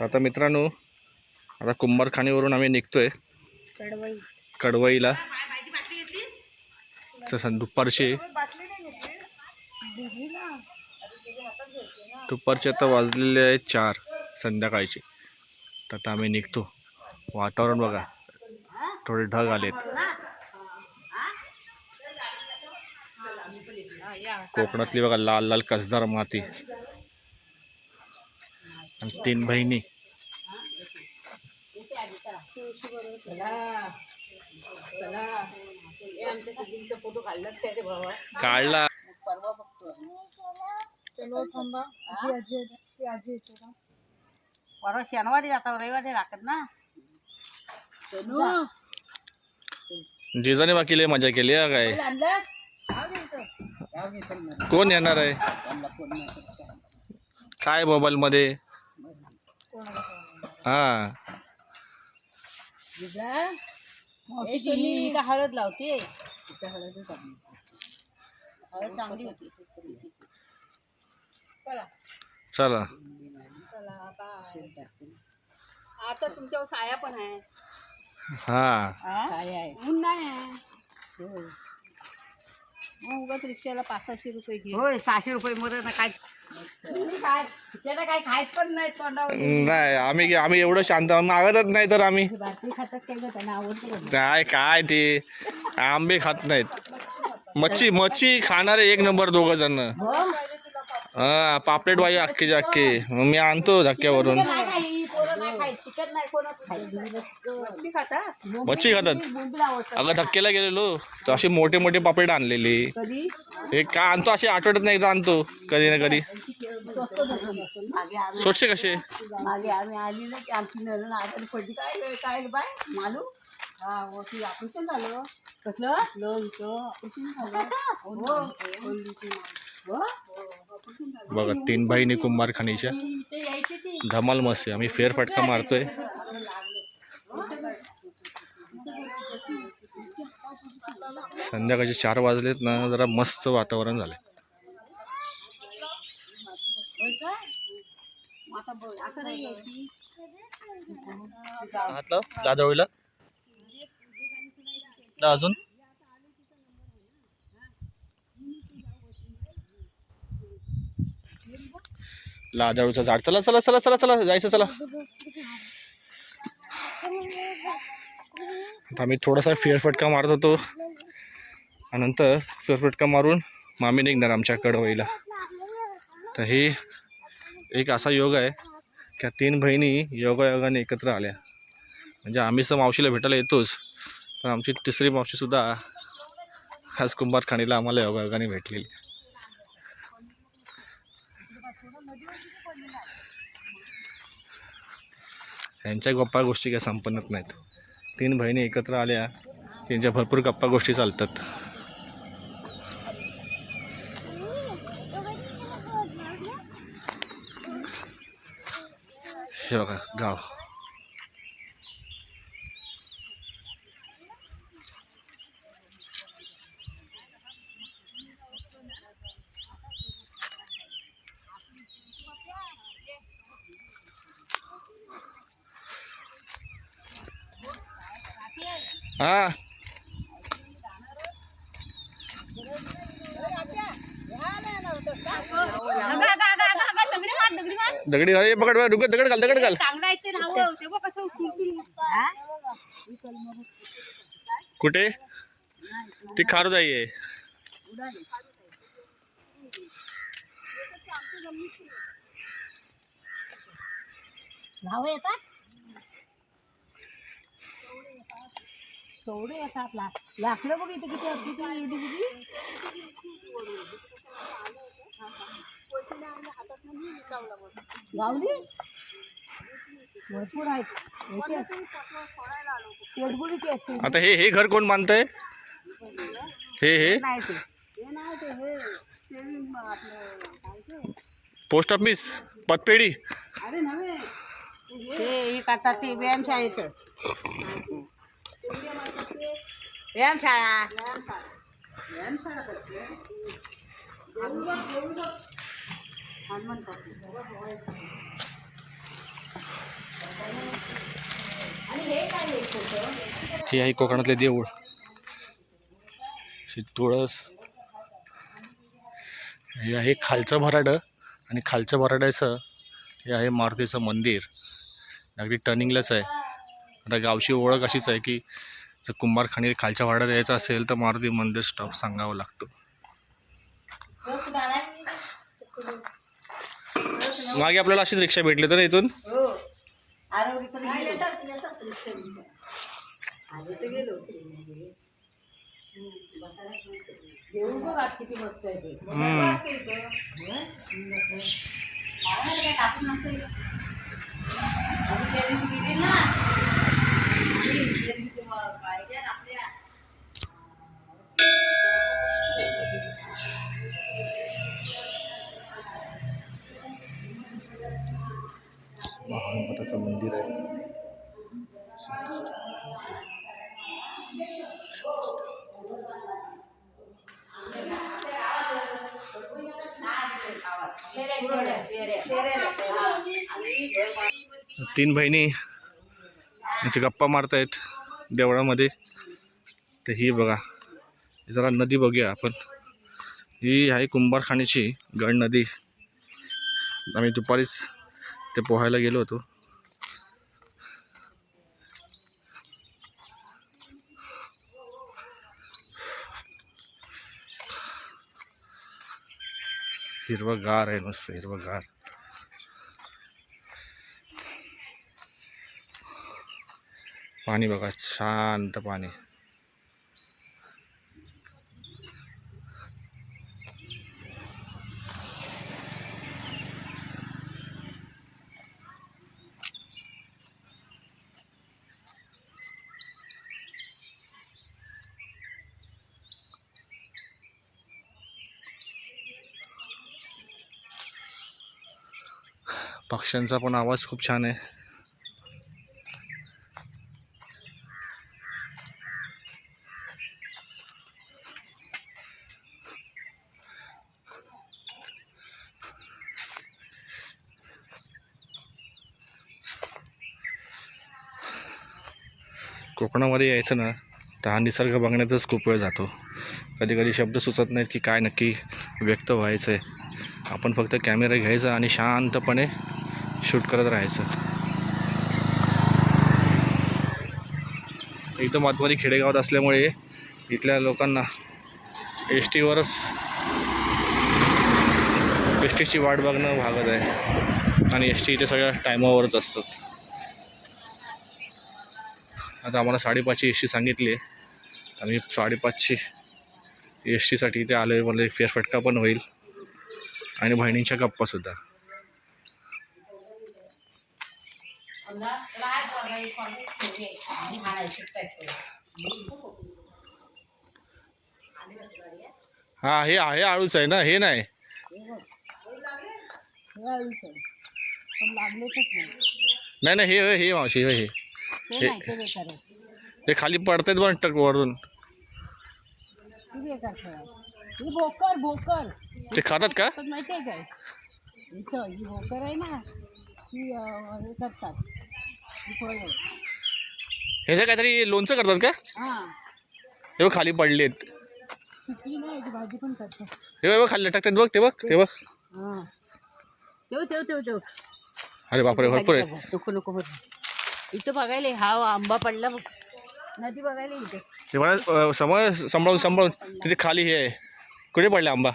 आता मित्रांनो, आता कुंभारखाणीवरून आम्ही निघतोय कडवईला. दुपारचे आता वाजलेले आहे 4 संध्याकाळचे. तर आता आम्ही निघतो. वातावरण बघा, थोडे ढग आलेत. कोकणातली बघा लाल लाल कसदार माती. आणि 3 बहिणी. काढला परवा शनिवारी जाता, रविवारी राखत ना. जिजाने बाकी लय मजा केली आहे काय. कोण येणार आहे काय मोबाईल मध्ये. हा हळद लावते. हळद चांगली होती. चला आता तुमच्यावर साया पण आहे. हा साया आहे, ऊन नाही आहे. मग उगाच रिक्षाला 500-600 रुपये घे. होय 600 रुपये मध्ये ना काय त्याला काय खायच पण नाही तोंडावर. नाही आम्ही एवढं शांत मागतच नाही. तर आम्ही खातात त्यांना आवडतं काय काय ते आंबे खात नाहीत. मच्छी खाणारे 1 नंबर 2 जण. हा पापलेट वाई अख्खीचे अख्खे. मी आणतो धक्क्यावरून. मच्छी खातात. अगं धक्क्याला गेलेलो तर असे मोठे मोठे पापलेट आणलेले. हे का आणतो असे आठवड्यात नाही आणतो कधी ना कधी. स्वच्छ कसे मागे आम्ही आली ना की आमची नरण आजारी पडली. काय बाय मालू. हा ऑपरेशन झालं. कसलं ऑपरेशन झालं. बघा 3 बहिणी कुंभारखाणीच्या. धमाल मस्त आहे. आम्ही फेरफटका मारतोय. संध्याकाळचे 4 वाजलेत ना. जरा मस्त वातावरण झालंय. लाजवळीला अजून लाजाळूचं झाड. चला चला चला चला चला जायचं. चला आता आम्ही थोडासा फेरफटका मारत होतो. नंतर फेरफटका मारून मामी निघणार आमच्या कडवईला. तर हे एक असा योग आहे की 3 बहिणी योगायोगाने एकत्र आल्या. म्हणजे आम्ही तर मावशीला भेटायला येतोच, पण आमची 3री मावशीसुद्धा आज कुंभारखाणीला आम्हाला योगायोगाने भेटलेली. यांच्या गप्पा गोष्टी काही संपन्नच नाहीत. 3 बहिणी एकत्र आल्या त्यांच्या भरपूर गप्पा गोष्टी चालतात. हे बघा गाव. हा दगडी घाल. पकड दगड घाल. दगड घाल. कुठे ती खारुताई आहे. तेवढे येतात लाकडं बघ इथे किती गावली भरपूर आहेत. आता हे घर कोण बांधतंय. हे पोस्ट ऑफिस पतपेढी. अरे नव्हे ते करतात ते व्यायामशाळेचं. व्यायामशाळा हे आहे कोकणातले देऊळ. तुळस. हे आहे खालचं भराडं आणि खालच्या भराड्याचं हे आहे मारुतीचं मंदिर. अगदी टर्निंगलाच आहे. आता गावची ओळख अशीच आहे की जर कुंभारखाणी खालच्या भराड्यात यायचं असेल तर मारुती मंदिर स्टॉप सांगावा लागतो. मागे आपल्याला अशीच रिक्षा भेटली तर इथून किती मस्त आहे ते. महागणपतीचं मंदिर आहे. तीन बहिणी याची गप्पा मारतायत देवळामध्ये. तर ही बघा जरा नदी बघूया आपण. ही आहे कुंभारखाणीची गड नदी. आम्ही दुपारीच ते पोहायला गेलो होतो. हिरवगार आहे, मस्त हिरवगार. पाणी बघा, शांत पाणी. पक्ष्यांचा पण आवाज खूप छान आहे. कोकणामध्ये यायचं ना तर हा निसर्ग बघण्यातच खूप वेळ जातो. कधी कधी शब्द सुचत नाहीत की काय नक्की व्यक्त व्हायचं आहे. आपण फक्त कॅमेरा घ्यायचा आणि शांतपणे शूट करत राहायचं. एकदम आतमध्ये खेडेगावात असल्यामुळे इथल्या लोकांना एस टीची वाट बघणं भागत आहे आणि एस टी इथे सगळ्या टायमावरच असतात. आता आम्हाला 5:30ची एस टी सांगितली आहे. आम्ही 5:30ची एस टीसाठी इथे आलो आहे. मला फेरफटका पण होईल आणि बहिणींच्या गप्पासुद्धा. हा हे आहे आळूच आहे ना, हे नाही. नाही नाही हे मावशी हे हे खाली पडतात पण टक वरून. ते खातात का? माहिती आहे काय, इथं ही भोकर आहे ना ती हे करतात. ह्याचं काहीतरी लोणचं करतात का? हां, हे बघ खाली पडलेत. भाजी पण करतात. हे बघ खाल्ले टाकतात बघ. ते बघ ते बघ. हां, तेव अरे बापरे, भरपूर आहे. नको बघ. इथं बघायला हा आंबा पडला बघ. नदी बघायला इथे. ते मला सांभाळून तिथे खाली हे आहे. कुठे पडला आंबा?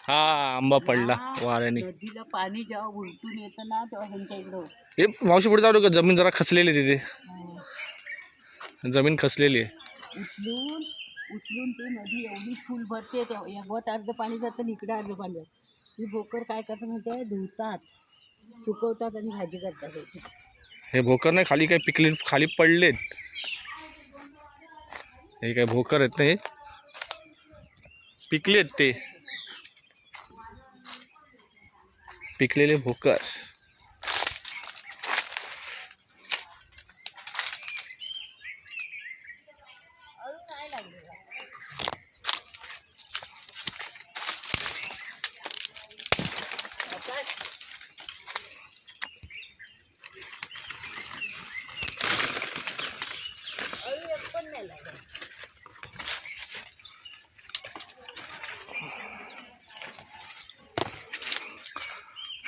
हा आंबा पडला वाऱ्याने. नदीला पाणी जेव्हा उलटून येतं ना तेव्हा ह्यांच्या इकडं. हे मावशी पुढे जाऊ का? जमीन जरा खचलेली आहे तिथे. जमीन खचलेली आहे. उचलून ते नदी एवढी फुल भरते. एवढं अर्ध पाणी जातं आणि इकडे अर्ध पाणी जातं. ही भोकर काय करतात माहिती आहे, धुतात, सुकवतात आणि भाजी करतात त्याची. हे भोकर नाही, खाली काय पिकले, खाली पडलेत. हे काय भोकर आहेत नाही, पिकलेत ते, पिकलेले भोकर.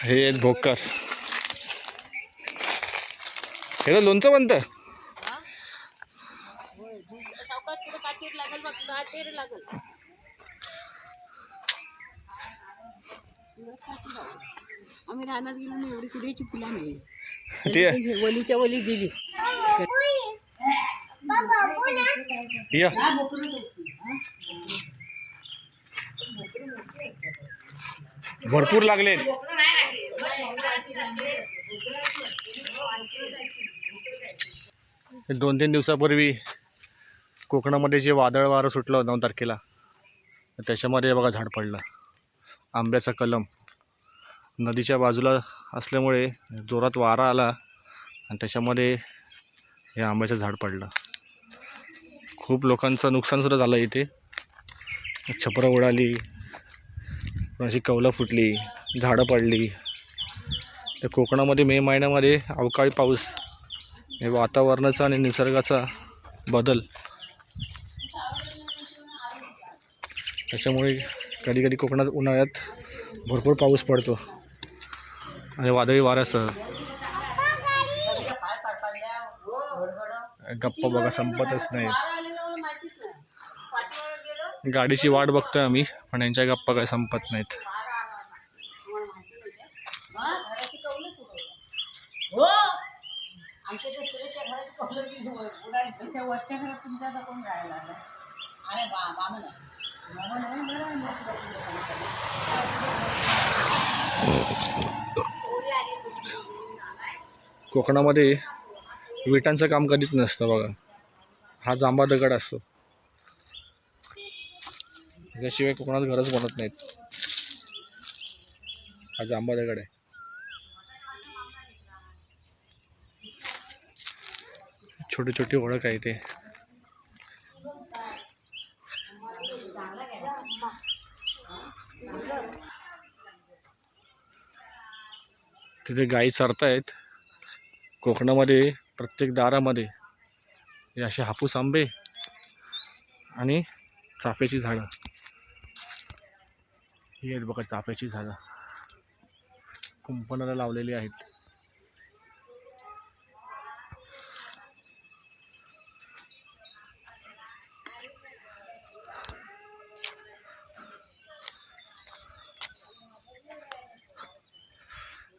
हे आहेत भोकर. हे तर लोणचं बनतं. सावकाश पुढे कातीर लागल बघ, कातीर लागल. आम्ही रानात गेलो ना, एवढी कुठेची फुला नाही. ते वलीच्या वली दिली. या भरपूर लागले. दोन तीन दिवसापूर्वी कोकणामध्ये जे वादळ वारं सुटलं 9 तारखेला, त्याच्यामध्ये बघा झाड पडलं. आंब्याचा कलम नदीच्या बाजूला असल्यामुळे जोरात वारा आला आणि त्याच्यामध्ये हे आंब्याचं झाड पडलं. खूप लोकांचं नुकसानसुद्धा झालं. इथे छपरं उडाली, कोणाची कौलं फुटली, झाडं पडली. तर कोकणामध्ये मे महिन्यामध्ये अवकाळी पाऊस, हे वातावरणाचा आणि निसर्गाचा बदल, त्याच्यामुळे कधी कधी कोकणात उन्हाळ्यात भरपूर पाऊस पडतो आणि वादळी वाऱ्यासह. गप्पा बघा संपतच नाही. गाडीची वाट बघतोय आम्ही, पण यांच्या गप्पा काय संपत नाहीत. कोकणामध्ये विटांचं काम कधीच नसतं बघा. हा जांभा दगड असतो, त्याच्याशिवाय कोकणात घरच बनत नाहीत. हा जांभा दगड आहे. छोटी छोटी ओळख आहे ते. तिथे गाई चरतायत. कोकणामध्ये प्रत्येक दारामध्ये हे असे हापूस आंबे आणि चाफ्याची झाडं. ही आहेत बघा चाफ्याची झाडं, कुंपणाला लावलेली आहेत.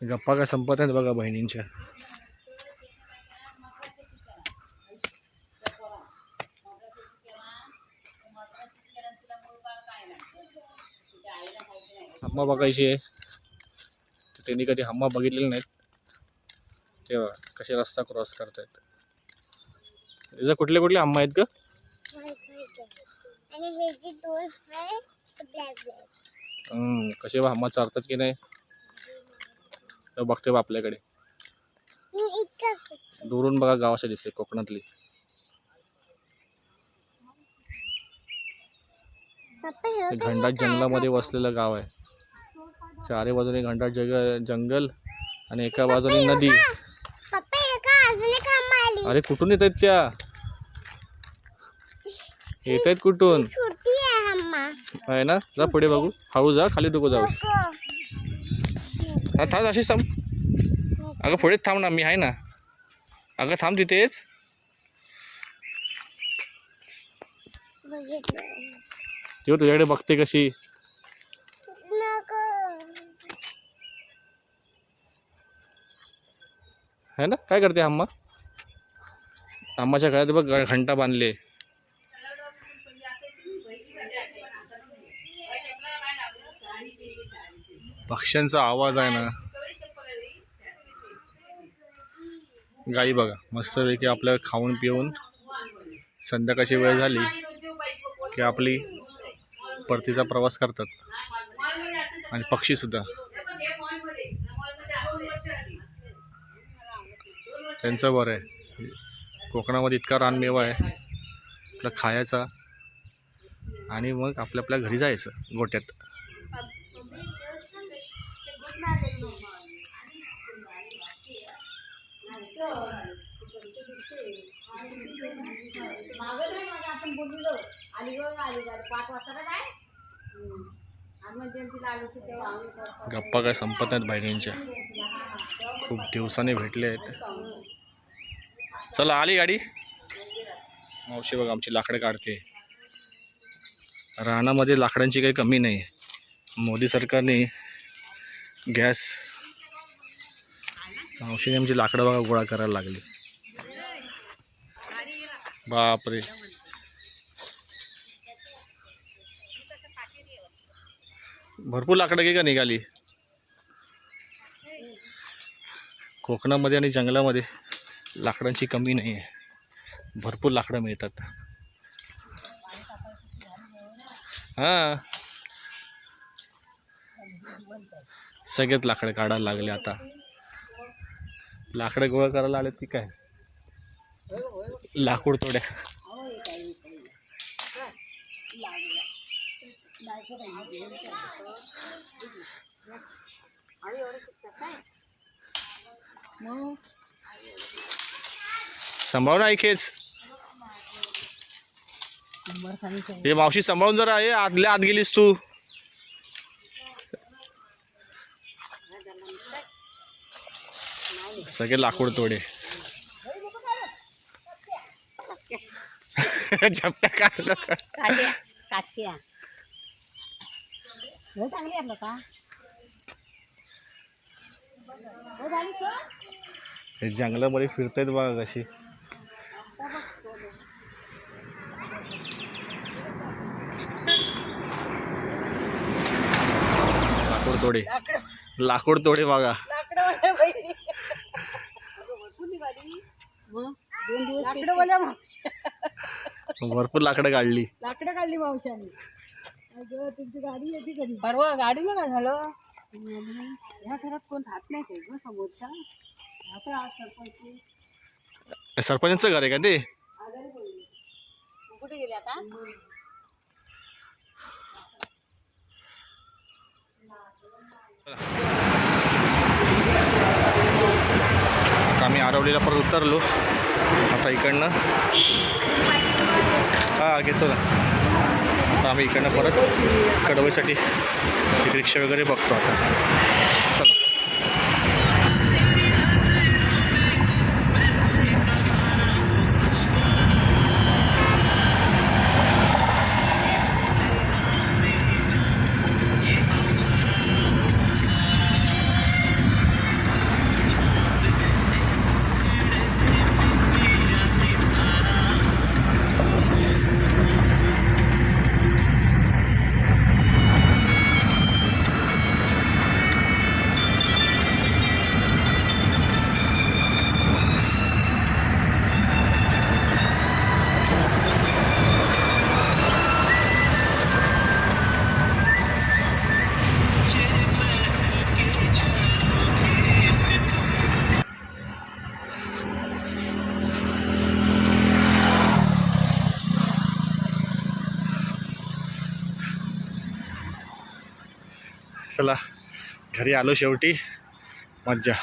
गप्पा काय संपत आहेत बघा बहिणींच्या. हम्मा बघायची आहे, त्यांनी कधी हम्मा बघितलेले नाहीत. तेव्हा कसे रस्ता क्रॉस करतायत. याचा कुठले कुठले हम्मा आहेत का? कसे हम्मा चारतात की नाही बघते बा आपल्याकडे. दुरून बघा गावाशी दिसते कोकणातली. घनदाट जंगलामध्ये वसलेलं गाव आहे. चारी बाजूने घनदाट जंगल आणि एका बाजूने नदी. अरे कुठून येत आहेत त्या? येत आहेत कुठून आहे ना? जा पुढे बघू. हळू जा, खाली नको जाऊ. हा थांब, अशीच थांब. अगं पुढेच थांब ना, मी आहे ना. अगं थांब तिथेच. तेव्हा तुझ्याकडे बघते कशी. है ना? काय करते हम्मा? हम्माच्या गळ्यात बघ घंटा बांधले. पक्ष्यांचा आवाज आहे ना. गाई बघा मस्तपैकी आपल्या खाऊन पिऊन संध्याकाळची वेळ झाली की आपली परतीचा प्रवास करतात. आणि पक्षी सुद्धा त्यांचं बरं आहे. कोकणामध्ये इतका रानमेवा आहे आपला खायचा आणि मग आपल्या घरी जायचं गोट्यात. आपण बोललो अलीगड 5 वाजता काय गप्पा काय संपत नाहीत बहिणींच्या, खूप दिवसांनी भेटले आहेत. चला आली गाडी. मावशी बघा आमची लाकडं काढते. रानामध्ये लाकडांची काही कमी नाही. मोदी सरकारने गॅस, मावशीने आमची लाकडं बघा गोळा करायला लागली. बापरे, भरपूर लाकडं की का निघाली. कोकणामध्ये आणि जंगलामध्ये लाकडांची कमी नाही आहे, भरपूर लाकडं मिळतात. हां, सगळेच लाकडं काढायला लागले आता. लाकडं गोळा करायला आलेत की काय, लाकूड तोड्या. सांभाळून ऐकेच हे मावशी, सांभाळून जरा आहे. आतल्या आत गेलीस तू. सगळे लाकूड तोडे. झपट्या काढलं हे जंगलामध्ये फिरतायत बघा कशी. लाकूड तोडे, लाकूड तोडे बघा. भरपूर लाकडं काढली. मावशाने. तुमची गाडी येते कधी? परवा गाडीला काय झालं? ह्या घरात कोण राहत नाही काय ग समोरच्या? आता आज सरपंच, सरपंचाचं घर आहे का ते? कुठे गेले आता? आम्ही आरवलीला परत उतरलो. आता इकडनं हां घेतो ना. आता आम्ही इकडनं परत कडवईसाठी एक रिक्षा वगैरे बघतो आता. चला. चला घरी आलो शेवटी. मज्जा.